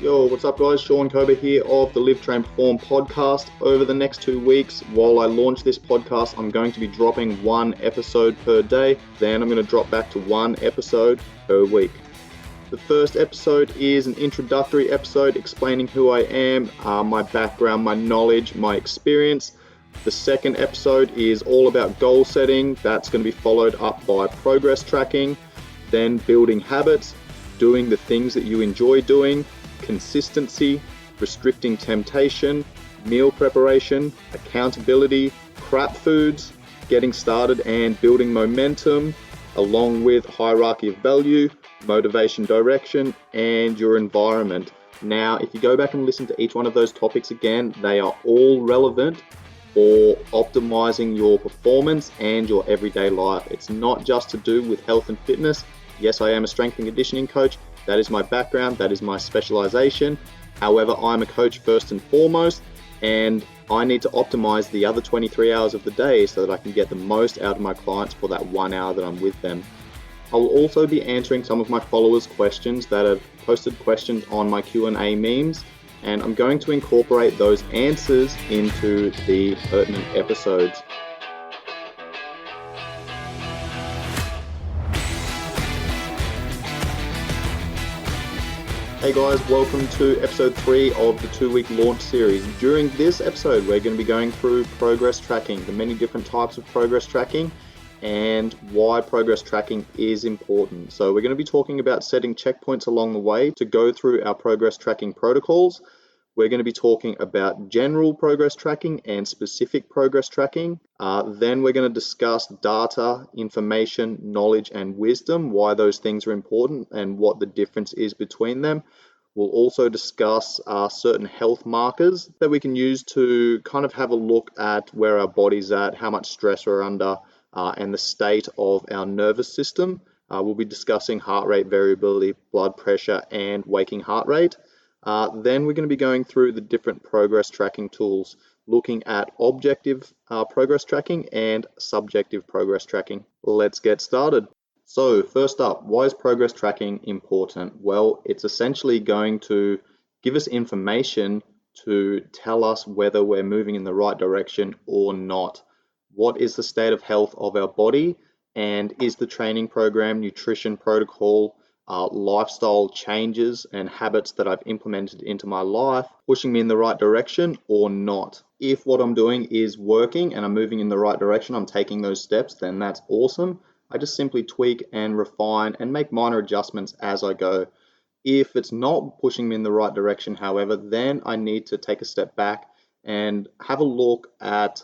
Yo, what's up guys? Sean Kober here of the Live, Train, Perform podcast. Over the next 2 weeks, while I launch this podcast, I'm going to be dropping one episode per day. Then I'm going to drop back to one episode per week. The first episode is an introductory episode explaining who I am, my background, my knowledge, my experience. The second episode is all about goal setting. That's going to be followed up by progress tracking, then building habits, doing the things that you enjoy doing, consistency, restricting temptation, meal preparation, accountability, crap foods, getting started and building momentum, along with hierarchy of value, motivation, direction, and your environment. Now, if you go back and listen to each one of those topics again, they are all relevant for optimizing your performance and your everyday life. It's not just to do with health and fitness. Yes, I am a strength and conditioning coach. That is my background, that is my specialization. However, I'm a coach first and foremost, and I need to optimize the other 23 hours of the day so that I can get the most out of my clients for that 1 hour that I'm with them. I will also be answering some of my followers' questions that have posted questions on my Q&A memes, and I'm going to incorporate those answers into the pertinent episodes. Hey guys, welcome to episode 3 of the 2-week launch series. During this episode, we're going to be going through progress tracking, the many different types of progress tracking, and why progress tracking is important. So we're going to be talking about setting checkpoints along the way to go through our progress tracking protocols. We're going to be talking about general progress tracking and specific progress tracking. Then we're going to discuss data, information, knowledge, and wisdom, why those things are important and what the difference is between them. We'll also discuss certain health markers that we can use to kind of have a look at where our body's at, how much stress we're under, and the state of our nervous system. We'll be discussing heart rate variability, blood pressure, and waking heart rate. Then we're going to be going through the different progress tracking tools, looking at objective progress tracking and subjective progress tracking. Let's get started. So first up, why is progress tracking important? Well, it's essentially going to give us information to tell us whether we're moving in the right direction or not. What is the state of health of our body? And is the training program, nutrition protocol, lifestyle changes and habits that I've implemented into my life pushing me in the right direction or not? If what I'm doing is working and I'm moving in the right direction, I'm taking those steps, then that's awesome. I just simply tweak and refine and make minor adjustments as I go. If it's not pushing me in the right direction, however, then I need to take a step back and have a look at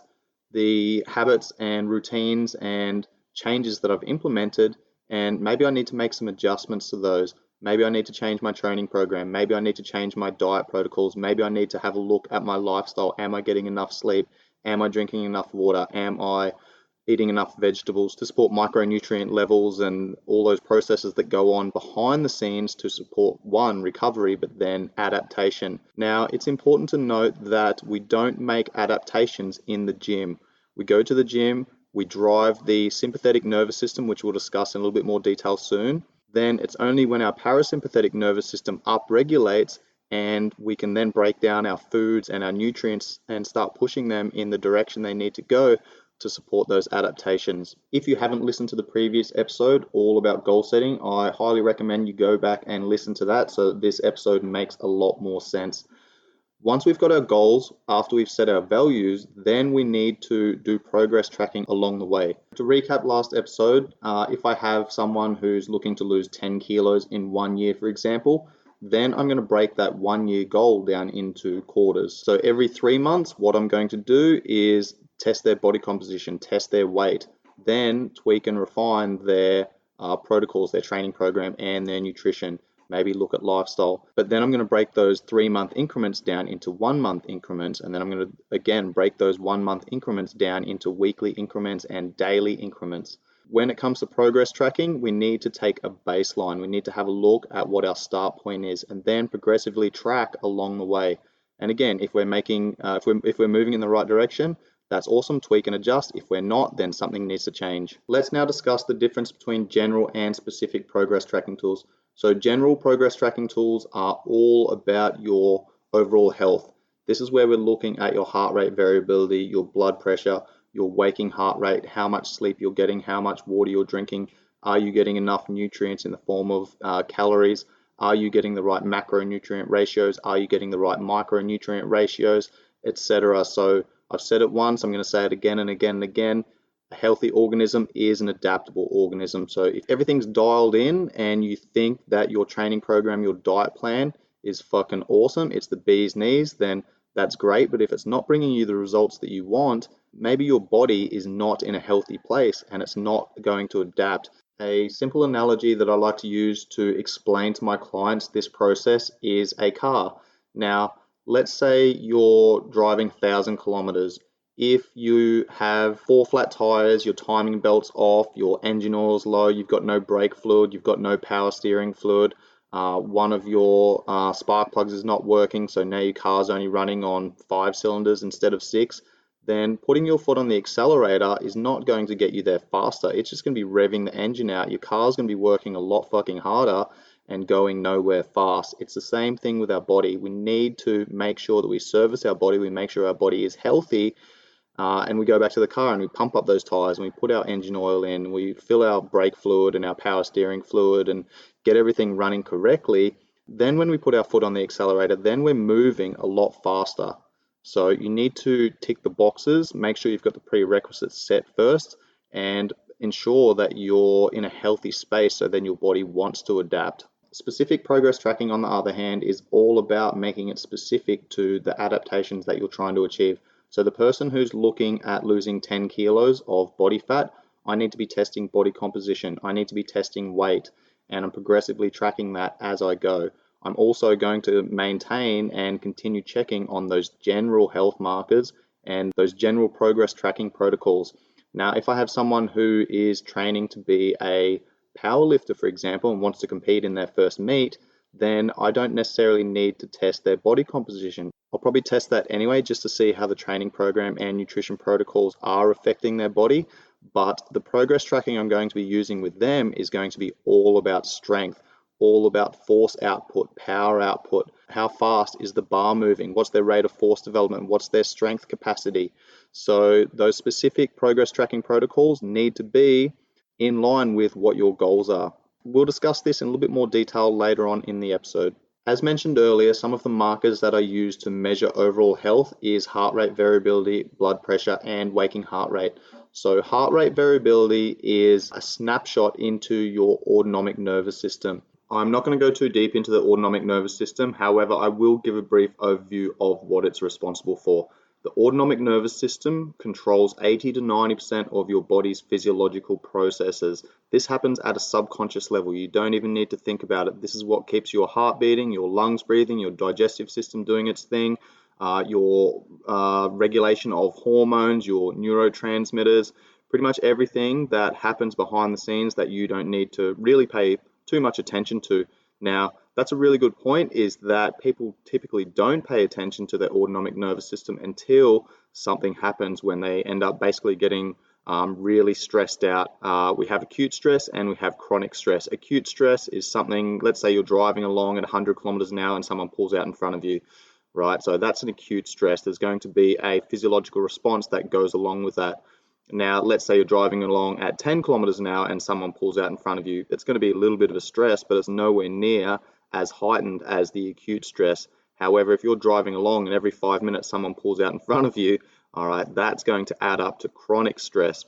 the habits and routines and changes that I've implemented, and maybe I need to make some adjustments to those. Maybe I need to change my training program. Maybe I need to change my diet protocols. Maybe I need to have a look at my lifestyle. Am I getting enough sleep? Am I drinking enough water? Am I eating enough vegetables to support micronutrient levels and all those processes that go on behind the scenes to support one, recovery, but then adaptation? Now, it's important to note that we don't make adaptations in the gym. We go to the gym, we drive the sympathetic nervous system, which we'll discuss in a little bit more detail soon. Then it's only when our parasympathetic nervous system upregulates and we can then break down our foods and our nutrients and start pushing them in the direction they need to go to support those adaptations. If you haven't listened to the previous episode all about goal setting, I highly recommend you go back and listen to that so this episode makes a lot more sense. Once we've got our goals, after we've set our values, then we need to do progress tracking along the way. To recap last episode, if I have someone who's looking to lose 10 kilos in 1 year, for example, then I'm going to break that 1 year goal down into quarters. So every 3 months, what I'm going to do is test their body composition, test their weight, then tweak and refine their protocols, their training program, and their nutrition. Maybe look at lifestyle. But then I'm going to break those 3-month increments down into 1-month increments. And then I'm going to, again, break those 1-month increments down into weekly increments and daily increments. When it comes to progress tracking, we need to take a baseline. We need to have a look at what our start point is and then progressively track along the way. And again, if we're moving in the right direction, that's awesome, tweak and adjust. If we're not, then something needs to change. Let's now discuss the difference between general and specific progress tracking tools. So general progress tracking tools are all about your overall health. This is where we're looking at your heart rate variability, your blood pressure, your waking heart rate, how much sleep you're getting, how much water you're drinking, are you getting enough nutrients in the form of calories, are you getting the right macronutrient ratios, are you getting the right micronutrient ratios, etc. So I've said it once, I'm going to say it again and again and again. A healthy organism is an adaptable organism. So if everything's dialed in and you think that your training program, your diet plan is fucking awesome, it's the bee's knees, then that's great. But if it's not bringing you the results that you want, maybe your body is not in a healthy place and it's not going to adapt. A simple analogy that I like to use to explain to my clients this process is a car. Now, let's say you're driving 1,000 kilometers. If you have 4 flat tires, your timing belt's off, your engine oil's low, you've got no brake fluid, you've got no power steering fluid, one of your spark plugs is not working, so now your car's only running on 5 cylinders instead of 6, then putting your foot on the accelerator is not going to get you there faster. It's just going to be revving the engine out. Your car's going to be working a lot fucking harder and going nowhere fast. It's the same thing with our body. We need to make sure that we service our body, we make sure our body is healthy, and we go back to the car and we pump up those tires and we put our engine oil in, we fill our brake fluid and our power steering fluid and get everything running correctly. Then when we put our foot on the accelerator, then we're moving a lot faster. So you need to tick the boxes, make sure you've got the prerequisites set first, and ensure that you're in a healthy space so then your body wants to adapt. Specific progress tracking, on the other hand, is all about making it specific to the adaptations that you're trying to achieve. So the person who's looking at losing 10 kilos of body fat, I need to be testing body composition, I need to be testing weight, and I'm progressively tracking that as I go. I'm also going to maintain and continue checking on those general health markers and those general progress tracking protocols. Now, if I have someone who is training to be a powerlifter, for example, and wants to compete in their first meet, then I don't necessarily need to test their body composition. I'll probably test that anyway just to see how the training program and nutrition protocols are affecting their body. But the progress tracking I'm going to be using with them is going to be all about strength, all about force output, power output, how fast is the bar moving, what's their rate of force development, what's their strength capacity. So those specific progress tracking protocols need to be in line with what your goals are. We'll discuss this in a little bit more detail later on in the episode. As mentioned earlier, some of the markers that I use to measure overall health is heart rate variability, blood pressure, and waking heart rate. So heart rate variability is a snapshot into your autonomic nervous system. I'm not going to go too deep into the autonomic nervous system. However, I will give a brief overview of what it's responsible for. The autonomic nervous system controls 80 to 90% of your body's physiological processes. This happens at a subconscious level. You don't even need to think about it. This is what keeps your heart beating, your lungs breathing, your digestive system doing its thing, your regulation of hormones, your neurotransmitters, pretty much everything that happens behind the scenes that you don't need to really pay too much attention to. Now, that's a really good point, is that people typically don't pay attention to their autonomic nervous system until something happens, when they end up basically getting really stressed out. We have acute stress and we have chronic stress. Acute stress is something, let's say you're driving along at 100 kilometers an hour and someone pulls out in front of you, right? So that's an acute stress. There's going to be a physiological response that goes along with that. Now, let's say you're driving along at 10 kilometers an hour and someone pulls out in front of you. It's going to be a little bit of a stress, but it's nowhere near as heightened as the acute stress. However, if you're driving along and every 5 minutes someone pulls out in front of you, all right, that's going to add up to chronic stress.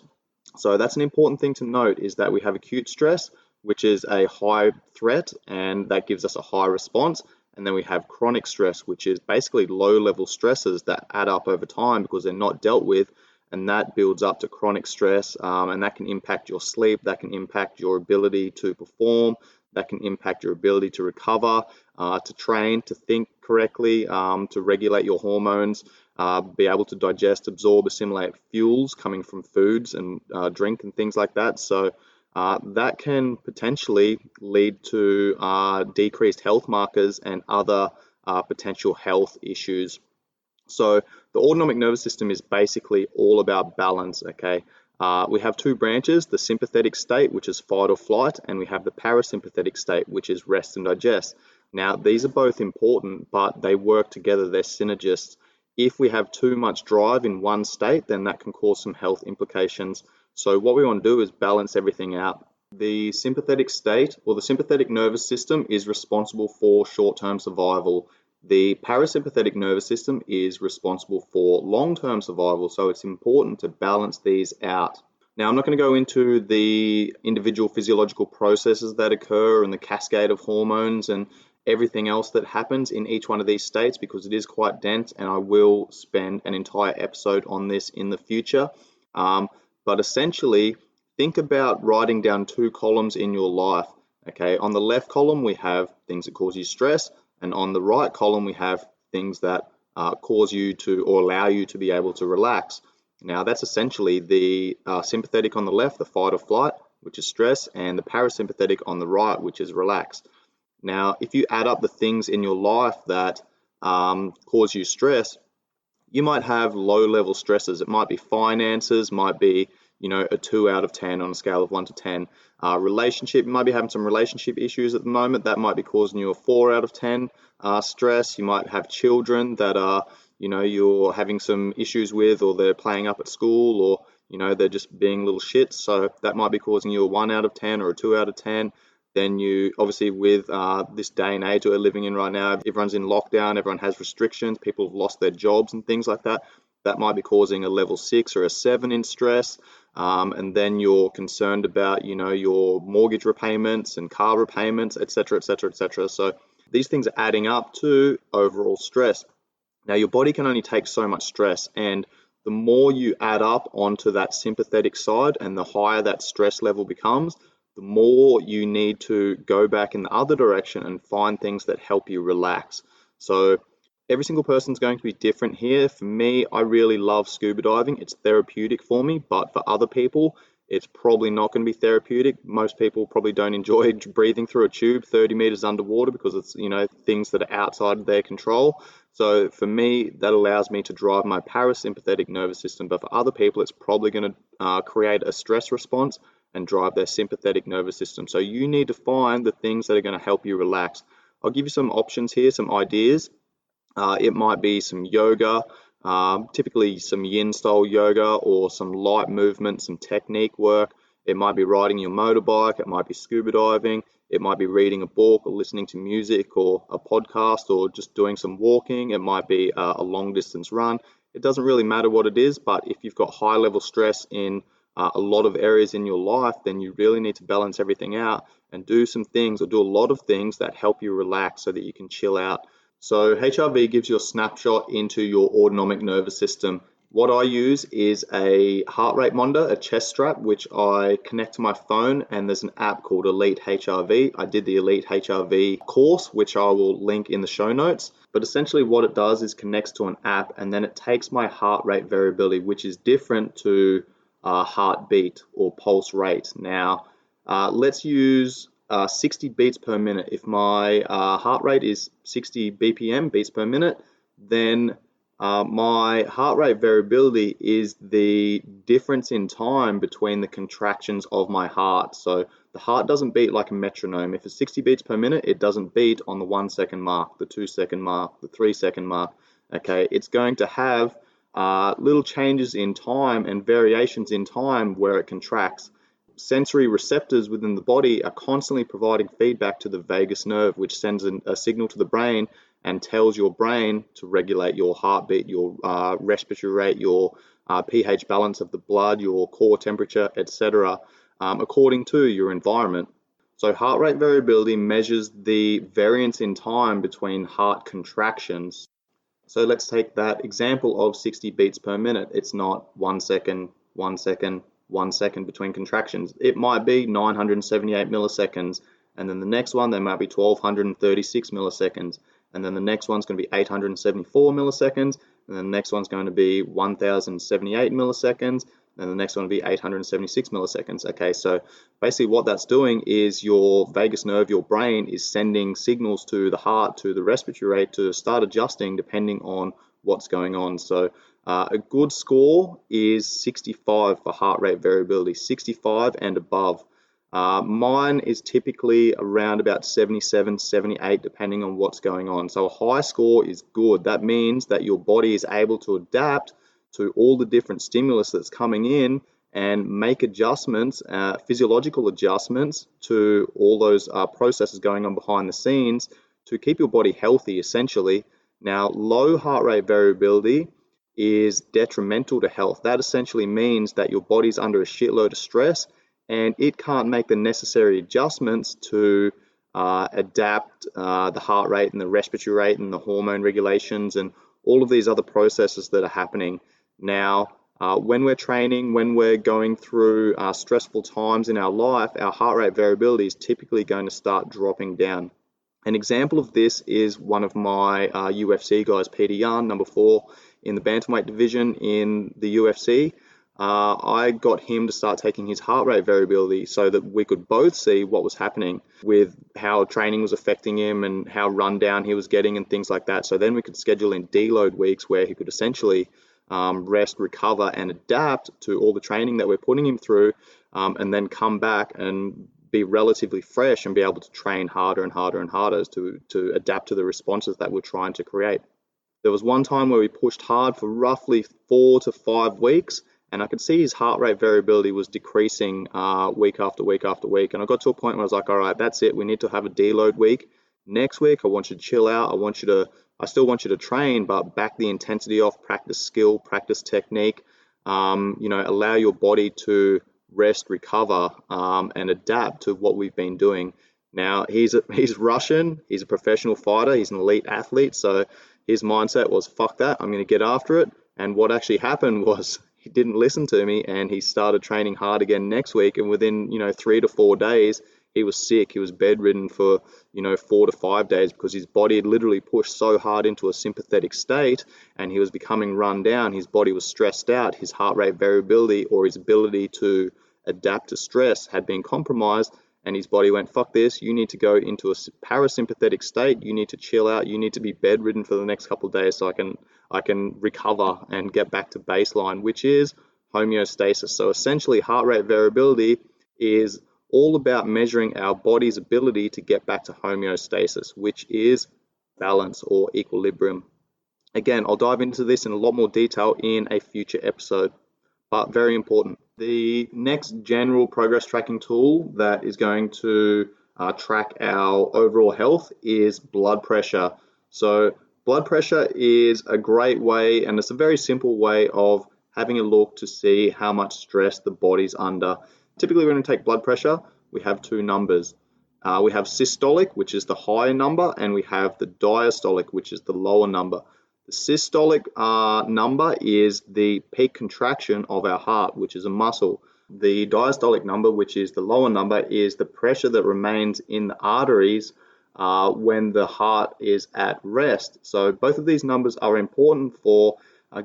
So that's an important thing to note, is that we have acute stress, which is a high threat, and that gives us a high response. And then we have chronic stress, which is basically low-level stresses that add up over time because they're not dealt with, and that builds up to chronic stress, and that can impact your sleep, that can impact your ability to perform, that can impact your ability to recover, to train, to think correctly, to regulate your hormones, be able to digest, absorb, assimilate fuels coming from foods and drink and things like that. So that can potentially lead to decreased health markers and other potential health issues. So the autonomic nervous system is basically all about balance, okay? We have two branches, the sympathetic state, which is fight or flight, and we have the parasympathetic state, which is rest and digest. Now, these are both important, but they work together, they're synergists. If we have too much drive in one state, then that can cause some health implications. So what we want to do is balance everything out. The sympathetic state, or the sympathetic nervous system, is responsible for short-term survival. The parasympathetic nervous system is responsible for long-term survival, so it's important to balance these out. Now, I'm not going to go into the individual physiological processes that occur and the cascade of hormones and everything else that happens in each one of these states because it is quite dense, and I will spend an entire episode on this in the future. But essentially, think about writing down two columns in your life. Okay, on the left column, we have things that cause you stress, and on the right column, we have things that cause you to or allow you to be able to relax. Now, that's essentially the sympathetic on the left, the fight or flight, which is stress, and the parasympathetic on the right, which is relax. Now, if you add up the things in your life that cause you stress, you might have low-level stresses. It might be finances, might be, a 2 out of 10 on a scale of 1 to 10. Relationship, you might be having some relationship issues at the moment. That might be causing you a 4 out of 10 stress. You might have children that are, you're having some issues with, or they're playing up at school, or, they're just being little shits. So that might be causing you a 1 out of 10 or a 2 out of 10. Then you, obviously with this day and age we're living in right now, everyone's in lockdown, everyone has restrictions, people have lost their jobs and things like that. That might be causing a level 6 or a 7 in stress. And then you're concerned about, your mortgage repayments and car repayments, etc., etc., etc. So these things are adding up to overall stress. Now, your body can only take so much stress, and the more you add up onto that sympathetic side and the higher that stress level becomes, the more you need to go back in the other direction and find things that help you relax. So every single person's going to be different here. For me, I really love scuba diving. It's therapeutic for me, but for other people, it's probably not going to be therapeutic. Most people probably don't enjoy breathing through a tube 30 meters underwater because it's, things that are outside of their control. So for me, that allows me to drive my parasympathetic nervous system, but for other people, it's probably going to create a stress response and drive their sympathetic nervous system. So you need to find the things that are going to help you relax. I'll give you some options here, some ideas. It might be some yoga, typically some yin style yoga, or some light movement, some technique work. It might be riding your motorbike, it might be scuba diving, it might be reading a book or listening to music or a podcast or just doing some walking. It might be a long distance run. It doesn't really matter what it is, but if you've got high level stress in a lot of areas in your life, then you really need to balance everything out and do some things, or do a lot of things that help you relax so that you can chill out. So HRV gives you a snapshot into your autonomic nervous system. What I use is a heart rate monitor, a chest strap, which I connect to my phone, and there's an app called Elite HRV. I did the Elite HRV course, which I will link in the show notes. But essentially what it does is connects to an app, and then it takes my heart rate variability, which is different to heartbeat or pulse rate. Now, let's use 60 beats per minute. If my heart rate is 60 BPM, beats per minute, then my heart rate variability is the difference in time between the contractions of my heart. So the heart doesn't beat like a metronome. If it's 60 beats per minute, it doesn't beat on the 1 second mark, the 2 second mark, the 3 second mark. Okay, it's going to have little changes in time and variations in time where it contracts. Sensory receptors within the body are constantly providing feedback to the vagus nerve, which sends a signal to the brain and tells your brain to regulate your heartbeat, your respiratory rate, your pH balance of the blood, your core temperature, etc., according to your environment. So heart rate variability measures the variance in time between heart contractions. So let's take that example of 60 beats per minute. It's not 1 second, 1 second, 1 second between contractions. It might be 978 milliseconds, and then the next one, there might be 1236 milliseconds, and then the next one's going to be 874 milliseconds, and then the next one's going to be 1078 milliseconds, and the next one will be 876 milliseconds. Okay, so basically what that's doing is your vagus nerve, your brain, is sending signals to the heart, to the respiratory rate, to start adjusting depending on what's going on. So a good score is 65 for heart rate variability, 65 and above. Mine is typically around about 77, 78, depending on what's going on. So a high score is good. That means that your body is able to adapt to all the different stimulus that's coming in and make adjustments, physiological adjustments to all those processes going on behind the scenes to keep your body healthy, essentially. Now, low heart rate variability is detrimental to health. That essentially means that your body's under a shitload of stress and it can't make the necessary adjustments to adapt the heart rate and the respiratory rate and the hormone regulations and all of these other processes that are happening. Now, when we're training, when we're going through stressful times in our life, our heart rate variability is typically going to start dropping down. An example of this is one of my UFC guys, Peter Yan, number 4 in the bantamweight division in the UFC. I got him to start taking his heart rate variability so that we could both see what was happening with how training was affecting him and how run down he was getting and things like that. So then we could schedule in deload weeks where he could essentially rest, recover, and adapt to all the training that we're putting him through, and then come back and be relatively fresh and be able to train harder and harder and harder to adapt to the responses that we're trying to create. There was one time where we pushed hard for roughly 4 to 5 weeks, and I could see his heart rate variability was decreasing week after week after week. And I got to a point where I was like, all right, that's it. We need to have a deload week. Next week, I want you to chill out. I still want you to train, but back the intensity off, practice skill, practice technique, allow your body to rest, recover, and adapt to what we've been doing. Now, he's Russian. He's a professional fighter. He's an elite athlete. So his mindset was, fuck that. I'm going to get after it. And what actually happened was he didn't listen to me and he started training hard again next week. And within, 3 to 4 days, he was sick. He was bedridden for, 4 to 5 days because his body had literally pushed so hard into a sympathetic state and he was becoming run down. His body was stressed out. His heart rate variability or his ability to adapt to stress had been compromised. And his body went, fuck this, you need to go into a parasympathetic state. You need to chill out. You need to be bedridden for the next couple of days so I can recover and get back to baseline, which is homeostasis. So essentially, heart rate variability is all about measuring our body's ability to get back to homeostasis, which is balance or equilibrium. Again, I'll dive into this in a lot more detail in a future episode, but very important. The next general progress tracking tool that is going to track our overall health is blood pressure. So blood pressure is a great way, and it's a very simple way of having a look to see how much stress the body's under. Typically, when we take blood pressure, we have 2 numbers. We have systolic, which is the higher number, and we have the diastolic, which is the lower number. The systolic number is the peak contraction of our heart, which is a muscle. The diastolic number, which is the lower number, is the pressure that remains in the arteries when the heart is at rest. So both of these numbers are important for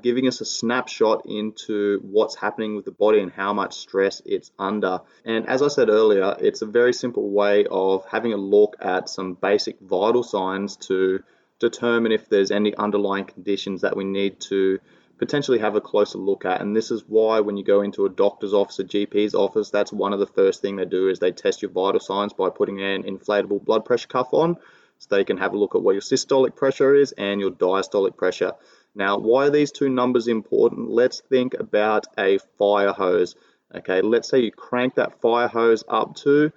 giving us a snapshot into what's happening with the body and how much stress it's under. And as I said earlier, it's a very simple way of having a look at some basic vital signs to determine if there's any underlying conditions that we need to potentially have a closer look at. And this is why when you go into a doctor's office, a GP's office, that's one of the first thing they do is they test your vital signs by putting an inflatable blood pressure cuff on so they can have a look at what your systolic pressure is and your diastolic pressure. Now, why are these 2 numbers important? Let's think about a fire hose. Okay, let's say you crank that fire hose up to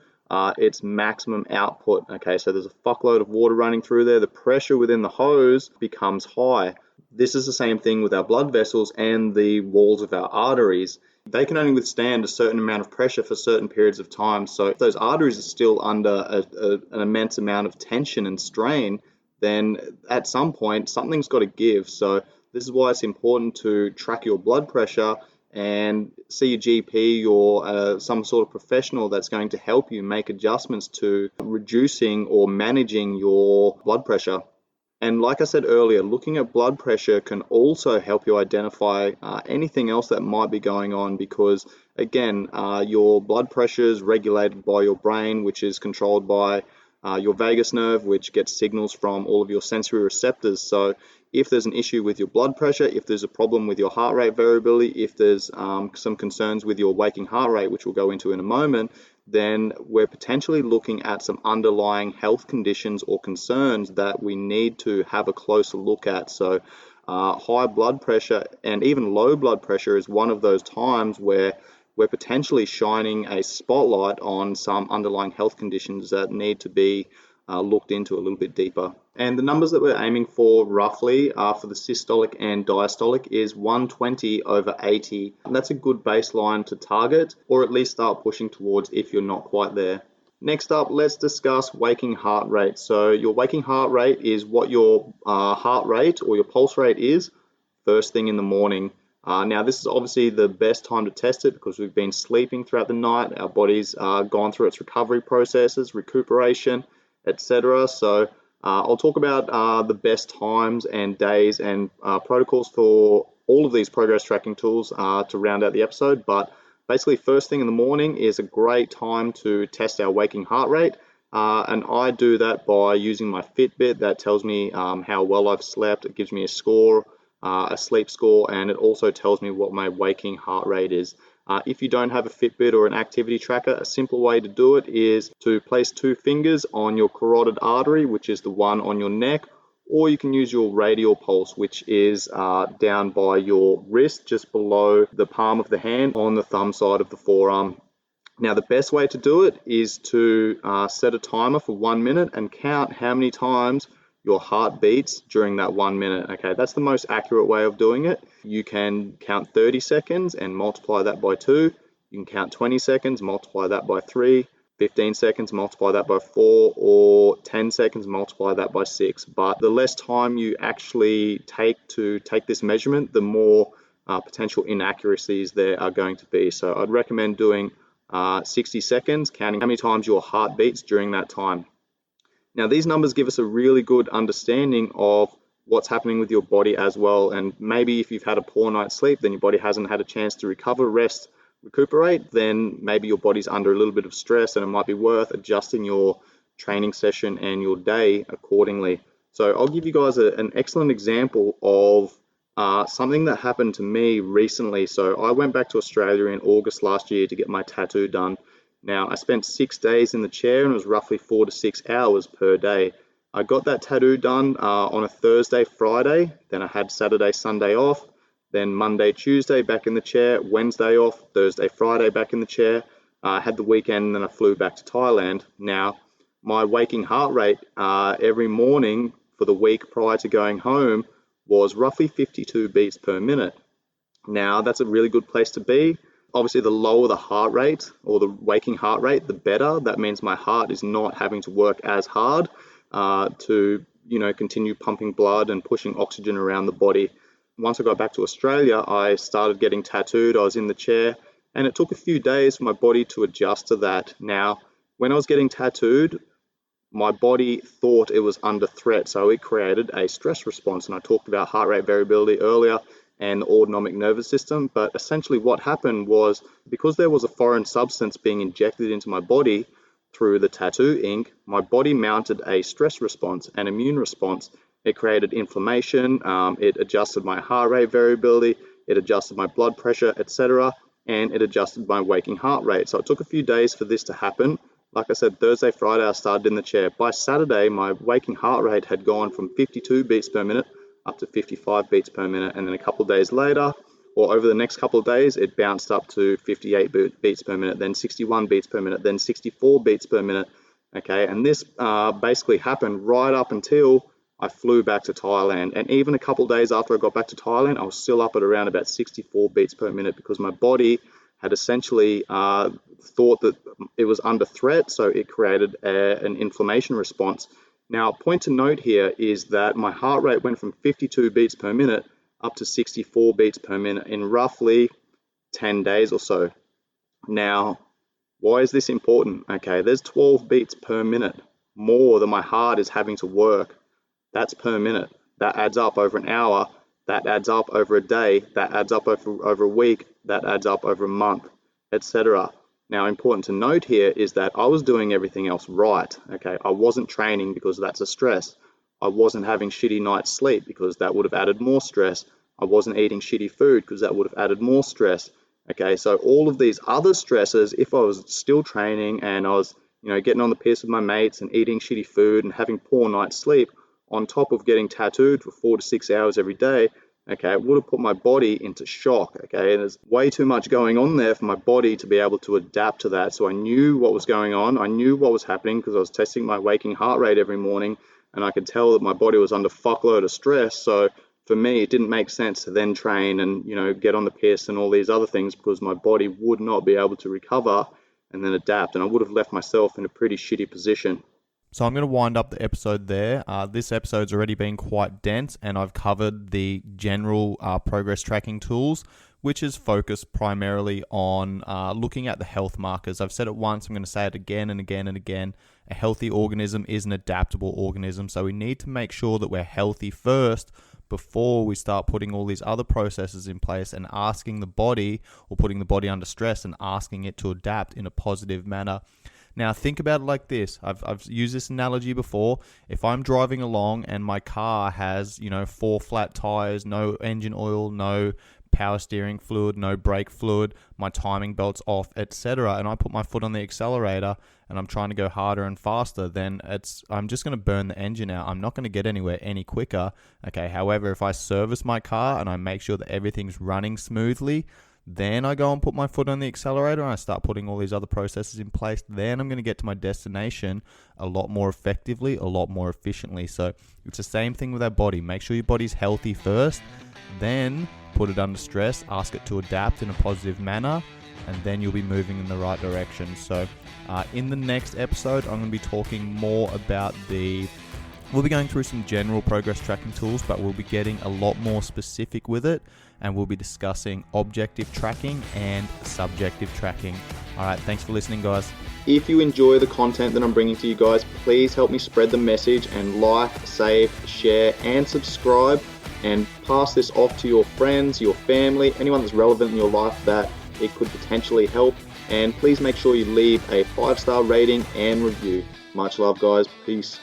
its maximum output. Okay, so there's a fuckload of water running through there. The pressure within the hose becomes high. This is the same thing with our blood vessels and the walls of our arteries. They can only withstand a certain amount of pressure for certain periods of time. So if those arteries are still under an immense amount of tension and strain, then at some point something's got to give. So this is why it's important to track your blood pressure and see a GP or some sort of professional that's going to help you make adjustments to reducing or managing your blood pressure. And like I said earlier, looking at blood pressure can also help you identify anything else that might be going on because, again, your blood pressure is regulated by your brain, which is controlled by your vagus nerve, which gets signals from all of your sensory receptors. So if there's an issue with your blood pressure, if there's a problem with your heart rate variability, if there's some concerns with your waking heart rate, which we'll go into in a moment, then we're potentially looking at some underlying health conditions or concerns that we need to have a closer look at. So high blood pressure and even low blood pressure is one of those times where we're potentially shining a spotlight on some underlying health conditions that need to be looked into a little bit deeper. And the numbers that we're aiming for roughly for the systolic and diastolic is 120/80. And that's a good baseline to target, or at least start pushing towards if you're not quite there. Next up, let's discuss waking heart rate. So your waking heart rate is what your heart rate or your pulse rate is first thing in the morning. Now, this is obviously the best time to test it because we've been sleeping throughout the night. Our body's gone through its recovery processes, recuperation, etc. So I'll talk about the best times and days and protocols for all of these progress tracking tools to round out the episode. But basically, first thing in the morning is a great time to test our waking heart rate. And I do that by using my Fitbit. That tells me how well I've slept. It gives me a score, a sleep score, and it also tells me what my waking heart rate is. If you don't have a Fitbit or an activity tracker, a simple way to do it is to place 2 fingers on your carotid artery, which is the one on your neck, or you can use your radial pulse, which is down by your wrist, just below the palm of the hand on the thumb side of the forearm. Now, the best way to do it is to set a timer for 1 minute and count how many times your heart beats during that 1 minute. Okay, that's the most accurate way of doing it. You can count 30 seconds and multiply that by 2. You can count 20 seconds, multiply that by 3, 15 seconds, multiply that by 4, or 10 seconds, multiply that by 6. But the less time you actually take to take this measurement, the more potential inaccuracies there are going to be. So I'd recommend doing 60 seconds, counting how many times your heart beats during that time. Now, these numbers give us a really good understanding of what's happening with your body as well. And maybe if you've had a poor night's sleep, then your body hasn't had a chance to recover, rest, recuperate, then maybe your body's under a little bit of stress and it might be worth adjusting your training session and your day accordingly. So I'll give you guys an excellent example of something that happened to me recently. So I went back to Australia in August last year to get my tattoo done. Now, I spent 6 days in the chair and it was roughly 4 to 6 hours per day. I got that tattoo done on a Thursday, Friday, then I had Saturday, Sunday off, then Monday, Tuesday back in the chair, Wednesday off, Thursday, Friday back in the chair. I had the weekend and then I flew back to Thailand. Now, my waking heart rate every morning for the week prior to going home was roughly 52 beats per minute. Now, that's a really good place to be. Obviously, the lower the heart rate or the waking heart rate, the better. That means my heart is not having to work as hard to, continue pumping blood and pushing oxygen around the body. Once I got back to Australia, I started getting tattooed. I was in the chair, and it took a few days for my body to adjust to that. Now, when I was getting tattooed, my body thought it was under threat, so it created a stress response. And I talked about heart rate variability earlier and the autonomic nervous system, but essentially what happened was because there was a foreign substance being injected into my body through the tattoo ink, my body mounted a stress response, an immune response. It created inflammation, it adjusted my heart rate variability, it adjusted my blood pressure, etc., and it adjusted my waking heart rate. So it took a few days for this to happen. Like I said, Thursday, Friday, I started in the chair. By Saturday, my waking heart rate had gone from 52 beats per minute up to 55 beats per minute. And then a couple of days later, or over the next couple of days, it bounced up to 58 beats per minute, then 61 beats per minute, then 64 beats per minute. Okay, and this basically happened right up until I flew back to Thailand. And even a couple of days after I got back to Thailand, I was still up at around about 64 beats per minute because my body had essentially thought that it was under threat, so it created an inflammation response. Now, a point to note here is that my heart rate went from 52 beats per minute up to 64 beats per minute in roughly 10 days or so. Now, why is this important? Okay, there's 12 beats per minute more than my heart is having to work. That's per minute. That adds up over an hour. That adds up over a day. That adds up over a week. That adds up over a month, etc. Now, important to note here is that I was doing everything else right. Okay, I wasn't training because that's a stress. I wasn't having shitty night's sleep because that would have added more stress. I wasn't eating shitty food because that would have added more stress. Okay, so all of these other stresses, if I was still training and I was, getting on the piss with my mates and eating shitty food and having poor night's sleep, on top of getting tattooed for 4 to 6 hours every day, okay, it would have put my body into shock. Okay, and there's way too much going on there for my body to be able to adapt to that. So I knew what was going on. I knew what was happening because I was testing my waking heart rate every morning, and I could tell that my body was under fuckload of stress. So for me, it didn't make sense to then train and, get on the piss and all these other things because my body would not be able to recover and then adapt. And I would have left myself in a pretty shitty position. So I'm going to wind up the episode there. This episode's already been quite dense, and I've covered the general progress tracking tools, which is focused primarily on looking at the health markers. I've said it once, I'm going to say it again and again and again. A healthy organism is an adaptable organism, so we need to make sure that we're healthy first before we start putting all these other processes in place and asking the body, or putting the body under stress and asking it to adapt in a positive manner. Now, think about it like this. I've used this analogy before. If I'm driving along and my car has, 4 flat tires, no engine oil, no power steering fluid, no brake fluid, my timing belt's off, etc., and I put my foot on the accelerator and I'm trying to go harder and faster, then I'm just going to burn the engine out. I'm not going to get anywhere any quicker. Okay, however, if I service my car and I make sure that everything's running smoothly, then I go and put my foot on the accelerator and I start putting all these other processes in place, then I'm going to get to my destination a lot more effectively, a lot more efficiently. So it's the same thing with our body. Make sure your body's healthy first, then put it under stress, ask it to adapt in a positive manner, and then you'll be moving in the right direction. So in the next episode, I'm going to be talking more about we'll be going through some general progress tracking tools, but we'll be getting a lot more specific with it, and we'll be discussing objective tracking and subjective tracking. All right, thanks for listening, guys. If you enjoy the content that I'm bringing to you guys, please help me spread the message and like, save, share, and subscribe, and pass this off to your friends, your family, anyone that's relevant in your life that it could potentially help. And please make sure you leave a 5-star rating and review. Much love, guys. Peace.